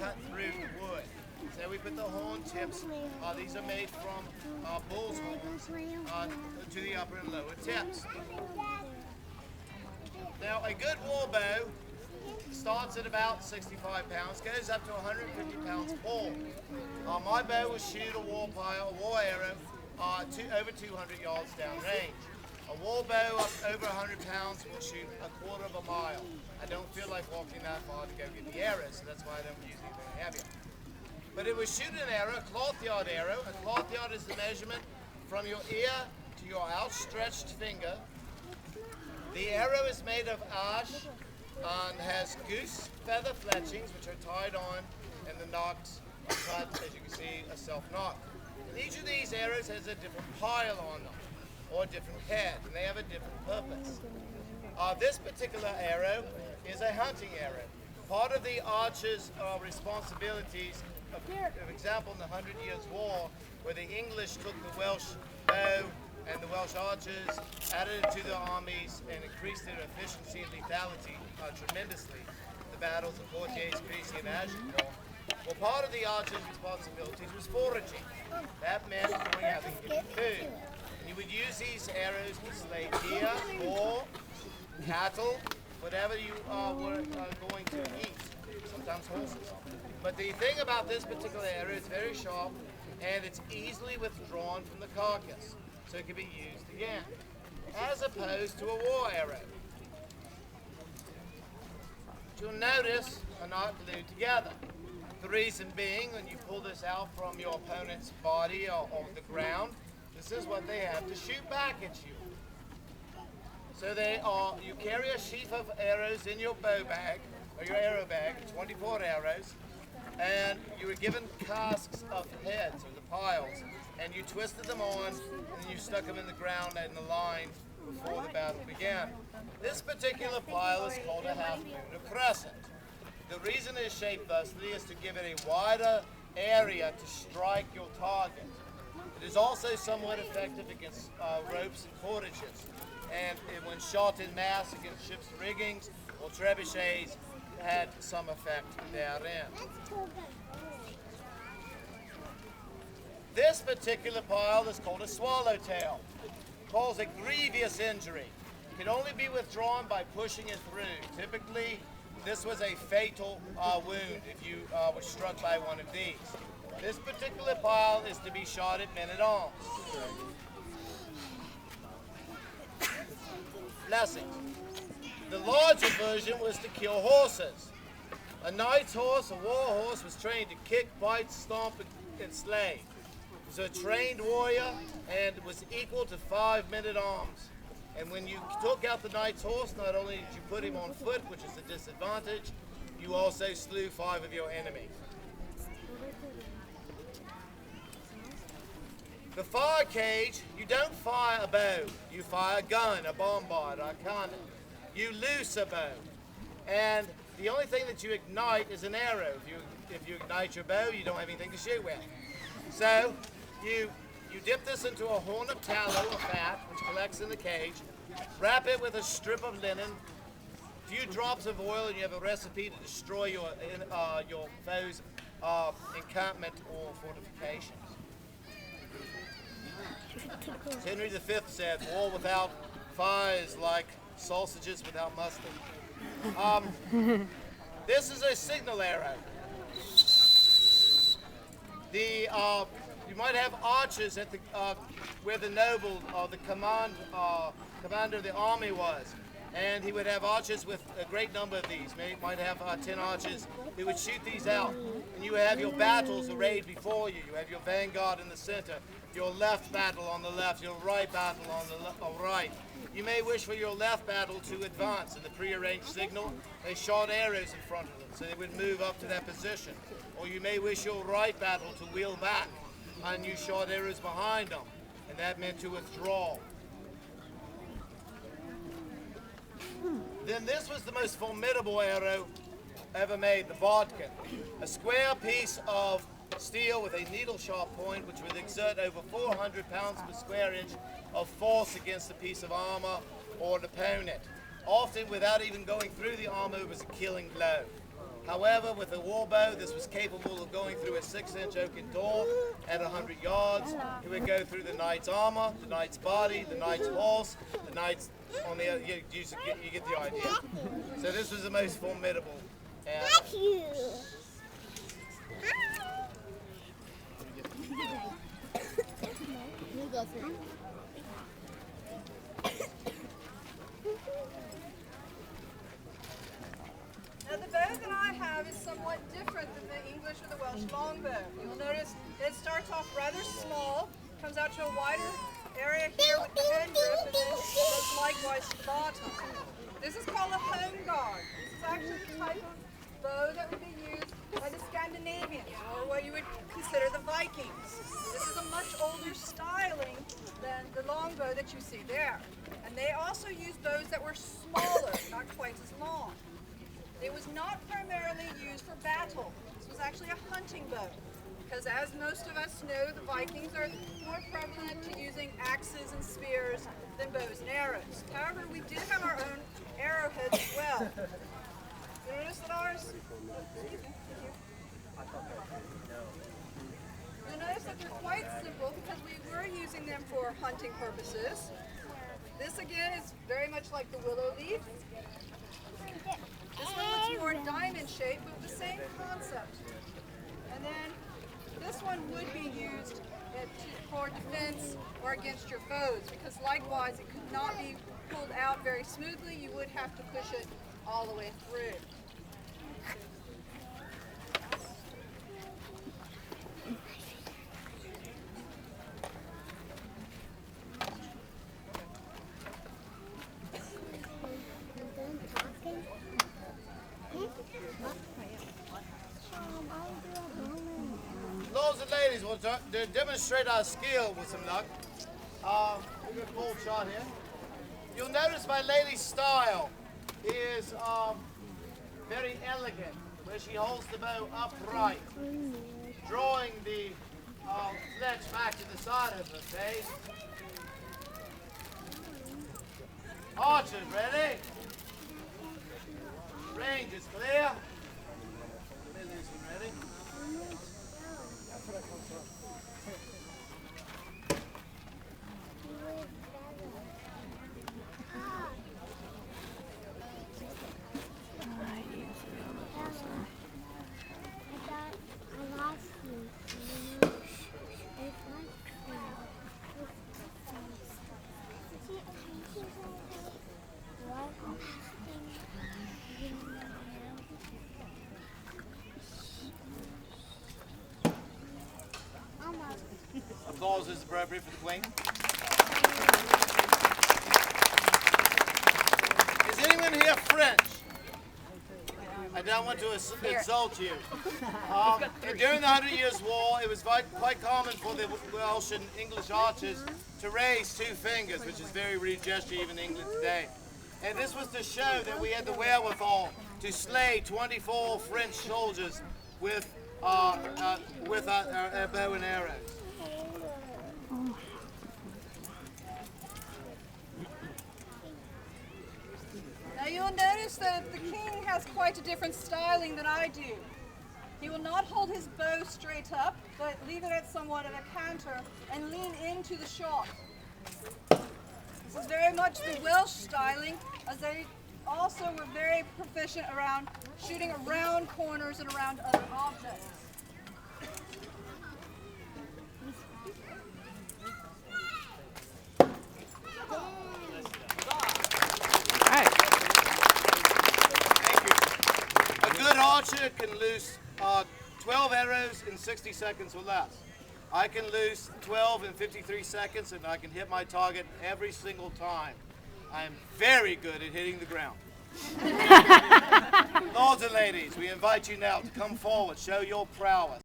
cut through the wood. So we put the horn tips, these are made from bull's horns, to the upper and lower tips. Now a good war bow starts at about 65 pounds, goes up to 150 pounds full. My bow will shoot a war arrow over 200 yards downrange. A war bow up over 100 pounds will shoot a quarter of a mile. I don't feel like walking that far to go get the arrows, so that's why I don't use anything heavier. But it will shoot an arrow, a cloth yard arrow. A cloth yard is the measurement from your ear to your outstretched finger. The arrow is made of ash and has goose feather fletchings, which are tied on, and the nocks are cut, as you can see, a self-knock. And each of these arrows has a different pile on them, or a different head, and they have a different purpose. This particular arrow is a hunting arrow. Part of the archer's responsibilities, for example, in the 100 Years' War, where the English took the Welsh bow and the Welsh archers, added it to their armies, and increased their efficiency and lethality tremendously. The battles of Poitiers, Crécy, and Agincourt. Well, part of the archer's responsibilities was foraging. That meant going out and getting food. And you would use these arrows to slay deer, boar, cattle, whatever you were going to eat, sometimes horses. But the thing about this particular arrow, it's very sharp, and it's easily withdrawn from the carcass, so it can be used again, as opposed to a war arrow, which you'll notice are not glued together. The reason being, when you pull this out from your opponent's body or the ground, this is what they have to shoot back at you. So you carry a sheaf of arrows in your bow bag, or your arrow bag, 24 arrows, and you were given casks of heads, or the piles, and you twisted them on, and then you stuck them in the ground in the line before the battle began. This particular pile is called a half moon or crescent. The reason it's shaped thusly is to give it a wider area to strike your target. It is also somewhat effective against ropes and cordages, and when shot in mass against ships' riggings or trebuchets, had some effect therein. This particular pile is called a swallowtail. It causes a grievous injury. It can only be withdrawn by pushing it through. Typically, this was a fatal wound if you were struck by one of these. This particular pile is to be shot at men-at-arms. Blessings. The larger version was to kill horses. A knight's horse, a war horse, was trained to kick, bite, stomp, and slay. It was a trained warrior and was equal to 5 men-at-arms. And when you took out the knight's horse, not only did you put him on foot, which is a disadvantage, you also slew 5 of your enemies. The fire cage, you don't fire a bow. You fire a gun, a bombard, a cannon. You loose a bow. And the only thing that you ignite is an arrow. If you ignite your bow, you don't have anything to shoot with. So you dip this into a horn of tallow or fat, which collects in the cage. Wrap it with a strip of linen, a few drops of oil, and you have a recipe to destroy your foe's encampment or fortifications. Henry V said, "War without fire is like sausages without mustard." This is a signal arrow. You might have archers at the where the noble or the commander of the army was, and he would have archers with a great number of these. Maybe might have 10 archers. He would shoot these out, and you have your battles arrayed before you. You have your vanguard in the center, your left battle on the left, your right battle on the right. You may wish for your left battle to advance. In the prearranged signal, they shot arrows in front of them, so they would move up to that position. Or you may wish your right battle to wheel back, and you shot arrows behind them, and that meant to withdraw. Then this was the most formidable arrow ever made, the bodkin. A square piece of steel with a needle-sharp point, which would exert over 400 pounds per square inch of force against a piece of armor or an opponent. Often, without even going through the armor, it was a killing blow. However, with a war bow, this was capable of going through a 6-inch oaken door at 100 yards. It would go through the knight's armor, the knight's body, the knight's horse, the knight's on the other. You get the idea. So this was the most formidable. Now the bow that I have is somewhat different than the English or the Welsh longbow. You will notice it starts off rather small, comes out to a wider area here with the hand grip, and then goes likewise to the bottom. This is called a home guard. This is actually the type of bow that would be used by the Scandinavians, or what you would consider the Vikings. This is a much older styling than the longbow that you see there. And they also used bows that were smaller, not quite as long. It was not primarily used for battle. This was actually a hunting bow, because as most of us know, the Vikings are more prevalent to using axes and spears than bows and arrows. However, we did have our own arrowheads as well. You notice that ours? You'll notice that they're quite simple because we were using them for hunting purposes. This again is very much like the willow leaf. This one looks more diamond shaped, but the same concept. And then this one would be used for defense or against your foes, because likewise it could not be pulled out very smoothly. You would have to push it all the way through. Lords and ladies, we'll demonstrate our skill with some luck. We've got a full shot here. You'll notice my lady's style is very elegant, where she holds the bow upright, drawing the fletch back to the side of her face. Archers, ready? Range is clear. Ready? Applause is appropriate for the Queen. Is anyone here French? I don't want to insult you. During the 100 Years' War, it was quite common for the Welsh and English archers to raise 2 fingers, which is very rude gesture even in England today. And this was to show that we had the wherewithal to slay 24 French soldiers with our bow and arrows. Now you'll notice that the king has quite a different styling than I do. He will not hold his bow straight up, but leave it at somewhat of a canter and lean into the shot. This is very much the Welsh styling, as they also were very proficient around shooting around corners and around other objects. Archer can loose 12 arrows in 60 seconds or less. I can loose 12 in 53 seconds, and I can hit my target every single time. I am very good at hitting the ground. Lords and ladies, we invite you now to come forward, show your prowess.